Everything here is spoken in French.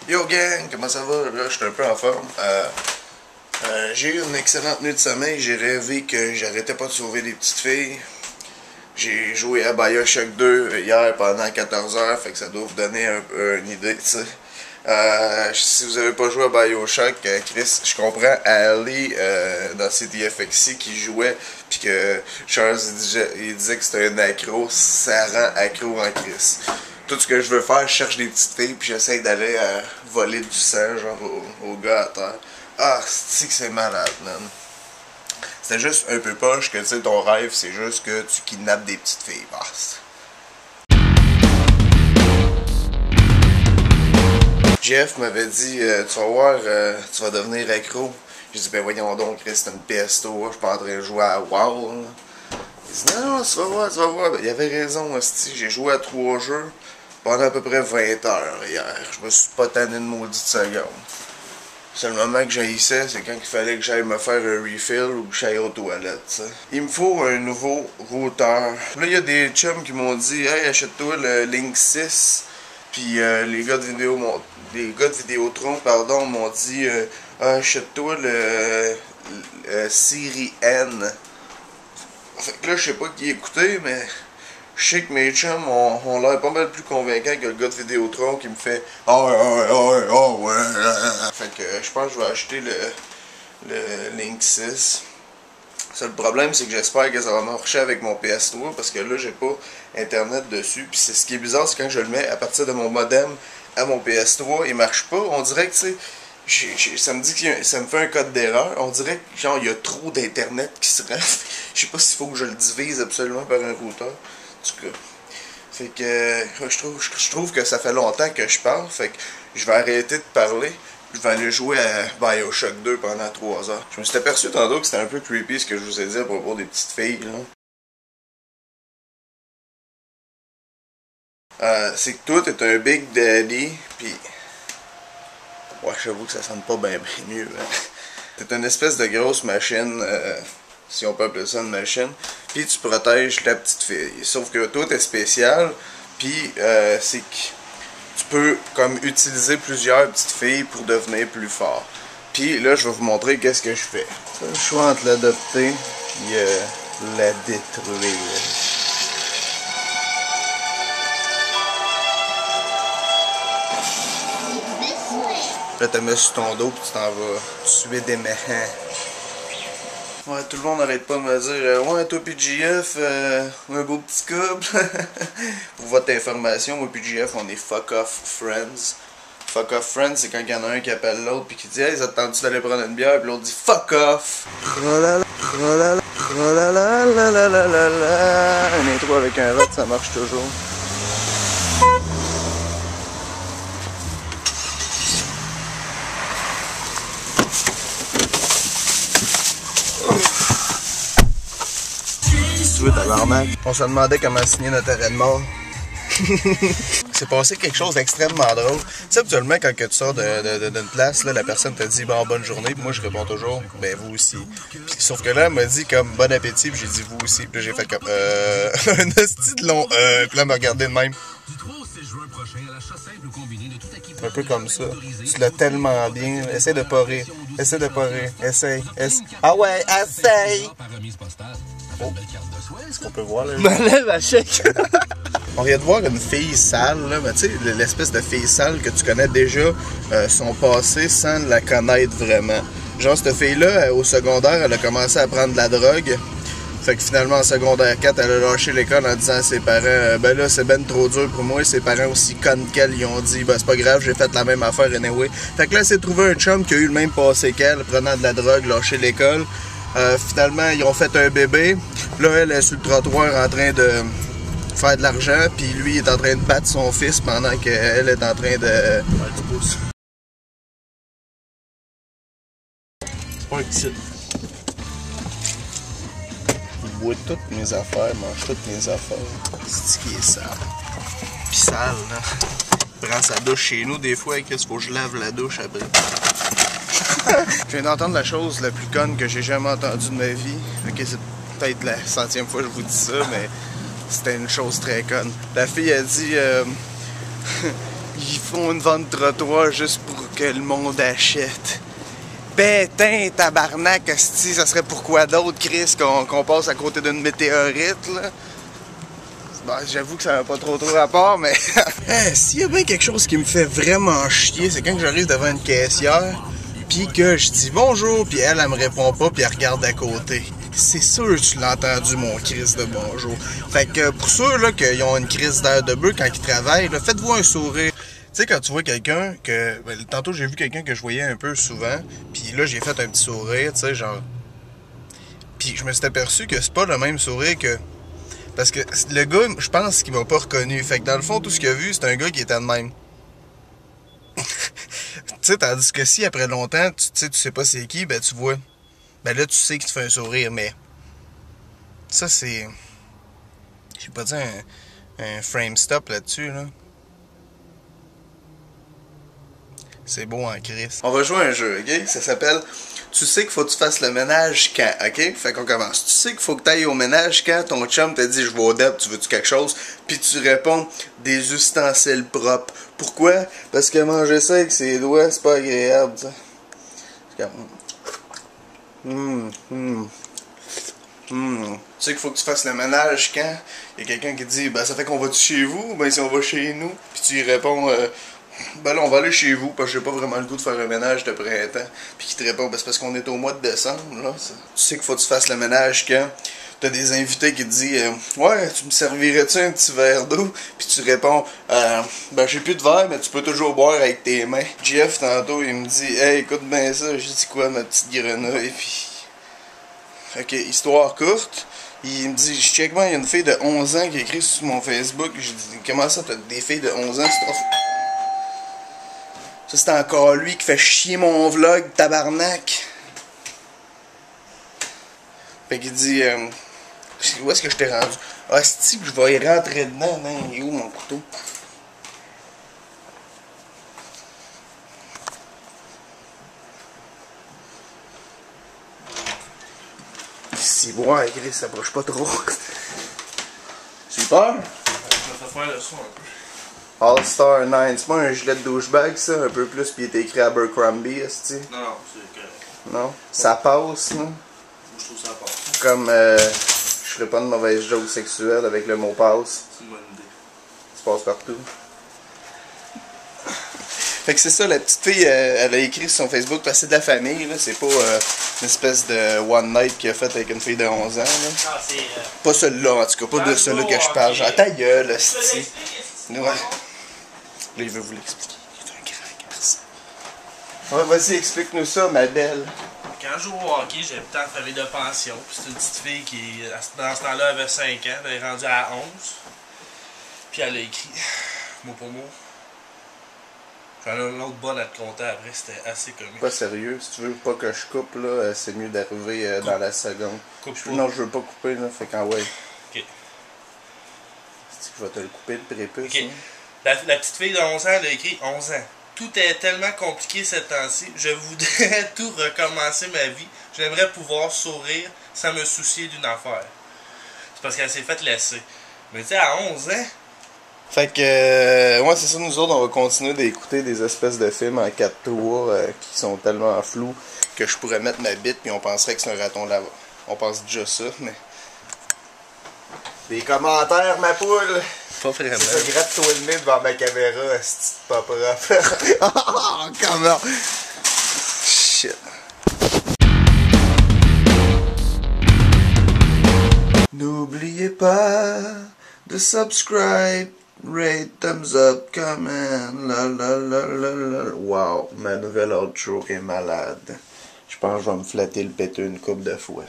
Yo gang, comment ça va? Là, je suis un peu en forme. J'ai eu une excellente nuit de sommeil. J'ai rêvé que j'arrêtais pas de sauver des petites filles. J'ai joué à BioShock 2 hier pendant 14 heures, fait que ça doit vous donner une idée, tu sais. Si vous avez pas joué à BioShock, Chris, je comprends Ali dans CTFXC qui jouait, puis que Charles il disait que c'était un accro, ça rend accro en Chris. Tout ce que je veux faire, je cherche des petites filles, puis j'essaie d'aller voler du sang, genre au gars à terre. Ah, c'est que c'est malade, man. C'était juste un peu poche que, tu sais, ton rêve, c'est juste que tu kidnappes des petites filles, basta. Jeff m'avait dit, tu vas voir, tu vas devenir accro. J'ai dit, ben voyons donc, Chris, c'est une PS3, je suis pas en train de jouer à WoW. Là. Il dit, non, tu vas voir, tu vas voir. Ben, il avait raison, hostie. J'ai joué à 3 jeux pendant à peu près 20 heures hier. Je me suis pas tanné de maudite seconde. Le seul moment que j'haïssais, c'est quand il fallait que j'aille me faire un refill ou que j'aille aux toilettes, t'sais. Il me faut un nouveau routeur. Là, il y a des chums qui m'ont dit, hey, achète-toi le Link 6. Puis les gars de Vidéotron, pardon, m'ont dit, achète-toi le Siri N. Fait que là, je sais pas qui écouter, mais je sais que mes chums ont l'air pas mal plus convaincants que le gars de Vidéotron qui me fait ouais. Fait que je pense que je vais acheter le Link 6. Ça, le problème, c'est que j'espère que ça va marcher avec mon PS3 parce que là, j'ai pas internet dessus. Puis ce qui est bizarre, c'est quand je le mets à partir de mon modem à mon PS3, il marche pas. On dirait que, tu sais, ça me dit que ça me fait un code d'erreur. On dirait que, genre, il y a trop d'internet qui se rend. Je sais pas s'il faut que je le divise absolument par un routeur. En tout cas. Fait que je trouve que ça fait longtemps que je parle. Fait que je vais arrêter de parler. Je vais aller jouer à BioShock 2 pendant 3 heures. Je me suis aperçu tantôt que c'était un peu creepy ce que je vous ai dit à propos des petites filles, là. C'est que toi, t'es un Big Daddy, pis... Ouais, j'avoue que ça sonne pas bien mieux, hein. T'es une espèce de grosse machine, si on peut appeler ça une machine, pis tu protèges la petite fille. Sauf que toi, t'es spécial, pis c'est que... tu peux comme utiliser plusieurs petites filles pour devenir plus fort. Puis là, je vais vous montrer qu'est-ce que je fais. Ça, le choix entre l'adopter et la détruire. Là, tu mets sur ton dos puis tu t'en vas tuer des méchants. Ouais, tout le monde n'arrête pas de me dire ouais, toi PGF, un beau petit couple. Pour votre information, moi PGF, on est fuck off friends. Fuck off friends, c'est quand il y en a un qui appelle l'autre puis qui dit hey, ça te tente-tu d'aller prendre une bière, puis l'autre dit fuck off. Un intro avec un rot, ça marche toujours. On se demandait comment signer notre arrêt de mort. C'est passé quelque chose d'extrêmement drôle. Tu sais, habituellement, quand tu sors d'une place, là, la personne te dit bon, bonne journée, puis moi je réponds toujours ben vous aussi. Puis, sauf que là, elle m'a dit comme bon appétit, puis j'ai dit vous aussi. Puis j'ai fait comme un hostie de long puis là, elle m'a regardé de même. Un peu comme ça. Tu l'as tellement bien. Essaye de pas rire. Essaye de pas rire. Essaye. Ah ouais, essaye! Oh. Est-ce qu'on peut voir là? M'enlève à chèque! On vient de voir une fille sale, là, mais tu sais, l'espèce de fille sale que tu connais déjà son passé sans la connaître vraiment. Genre, cette fille-là, au secondaire, elle a commencé à prendre de la drogue. Fait que finalement, en secondaire 4, elle a lâché l'école en disant à ses parents ben là, c'est ben trop dur pour moi. Ses parents, aussi connes qu'elle, ils ont dit ben c'est pas grave, j'ai fait la même affaire anyway. Fait que là, elle s'est trouvé un chum qui a eu le même passé qu'elle, prenant de la drogue, lâché l'école. Finalement, ils ont fait un bébé. Là, elle est sur le trottoir en train de faire de l'argent, puis lui il est en train de battre son fils pendant qu'elle est en train de... C'est pas un petit. Il boit toutes mes affaires, mange toutes mes affaires. C'est qui est sale. Pis sale, là. Il prend sa douche chez nous des fois, qu'est-ce qu'il faut que je lave la douche après. Je viens d'entendre la chose la plus conne que j'ai jamais entendue de ma vie. Ok, c'est peut-être la 100e fois que je vous dis ça, mais c'était une chose très conne. La fille a dit Ils font une vente de trottoir juste pour que le monde achète. Pétain, tabarnak, asti, ça serait pourquoi d'autre, Chris, qu'on passe à côté d'une météorite, là? Bon, j'avoue que ça n'a pas trop rapport, mais... S'il y a bien quelque chose qui me fait vraiment chier, c'est quand j'arrive devant une caissière, pis que je dis bonjour, pis elle me répond pas, pis elle regarde à côté. C'est sûr que tu l'as entendu, mon Chris de bonjour. Fait que pour ceux là qui ont une crise d'air de bœuf quand ils travaillent, faites-vous un sourire. Tu sais, quand tu vois quelqu'un que... Ben, tantôt, j'ai vu quelqu'un que je voyais un peu souvent, puis là, j'ai fait un petit sourire, tu sais, genre... Puis je me suis aperçu que c'est pas le même sourire que... Parce que le gars, je pense qu'il m'a pas reconnu. Fait que dans le fond, tout ce qu'il a vu, c'est un gars qui était de même. Tu sais, tandis que si, après longtemps, tu sais pas c'est qui, ben tu vois... Ben là, tu sais qu'il te fait un sourire, mais... Ça, c'est... J'ai pas dit un frame stop là-dessus, là. C'est beau en crise. On va jouer à un jeu, ok? Ça s'appelle Tu sais qu'il faut que tu fasses le ménage quand, ok? Fait qu'on commence. Tu sais qu'il faut que tu ailles au ménage quand ton chum te dit je vais au DEP, tu veux-tu quelque chose? Puis tu réponds des ustensiles propres. Pourquoi? Parce que manger ça avec ses doigts, c'est pas agréable, tu sais. Tu sais qu'il faut que tu fasses le ménage quand il y a quelqu'un qui te dit ben ça fait qu'on va-tu chez vous? Ben si on va chez nous. Puis tu y réponds ben là on va aller chez vous parce que j'ai pas vraiment le goût de faire un ménage de printemps. Puis qui te répond ben c'est parce qu'on est au mois de décembre là. Ça. Tu sais qu'il faut que tu fasses le ménage quand t'as des invités qui te disent ouais tu me servirais-tu un petit verre d'eau? Puis tu réponds ben j'ai plus de verre mais tu peux toujours boire avec tes mains. Jeff tantôt il me dit hey écoute bien ça, j'ai dit quoi ma petite grenouille? Puis ok, histoire courte, il me dit, je check moi, il y a une fille de 11 ans qui a écrit sur mon Facebook. J'ai dit, comment ça, t'as des filles de 11 ans? Ça, c'est encore lui qui fait chier mon vlog, tabarnak. Fait qu'il dit, où est-ce que je t'ai rendu? Ah, c'est-tu que je vais y rentrer dedans, hein? Il est où mon couteau? Si, ouais, Chris, ça approche pas trop. J'ai peur? Je vais te faire le son un peu. All-Star 9, c'est pas un gilet de douchebag ça, un peu plus, pis il était écrit Abercrombie, est-ce que Non, c'est correct. non? Ça passe, non? Je trouve ça passe. Comme, je ferais pas de mauvaise joke sexuelle avec le mot passe. C'est une bonne idée. Ça passe partout. Fait que c'est ça, la petite fille, elle a écrit sur son Facebook, parce que c'est de la famille, là, c'est pas une espèce de one night qu'il a fait avec une fille de 11 ans, là. Ah, c'est... Pas celle-là, en tout cas, pas de celle-là que je parle, genre, ta gueule, esti. Ouais. Là, il veut vous l'expliquer, il est un grand garçon. Ouais, vas-y, explique-nous ça, ma belle. Quand je joue au hockey, j'ai peut-être en famille de pension. Puis c'est une petite fille qui, dans ce temps-là, avait 5 ans. Elle est rendue à 11. Puis elle a écrit, mot pour mot. J'en ai un autre bol à te compter après, c'était assez comique. Pas sérieux, si tu veux pas que je coupe, là, c'est mieux d'arriver dans la seconde. Coupe pas. Non, je veux pas couper, là, fait qu'en ouais. Ok. Je vais te le couper le prépuce. Ok. Hein? La petite fille de 11 ans, elle a écrit 11 ans. Tout est tellement compliqué ces temps-ci. Je voudrais tout recommencer ma vie. J'aimerais pouvoir sourire sans me soucier d'une affaire. C'est parce qu'elle s'est faite laisser. Mais tu sais, à 11 ans... Fait que, ouais, c'est ça, nous autres, on va continuer d'écouter des espèces de films en 4 tours qui sont tellement flous que je pourrais mettre ma bite puis on penserait que c'est un raton là-bas. On pense déjà ça, mais... Des commentaires, ma poule! Pas vraiment. C'est ça, gratte-toi le nez devant ma caméra, c'est pas propre. Oh, comment? Shit. N'oubliez pas de subscribe, rate, thumbs up, comment, la la la la la. Wow, ma nouvelle outro est malade. Je pense que je vais me flatter le péteux une couple de fois.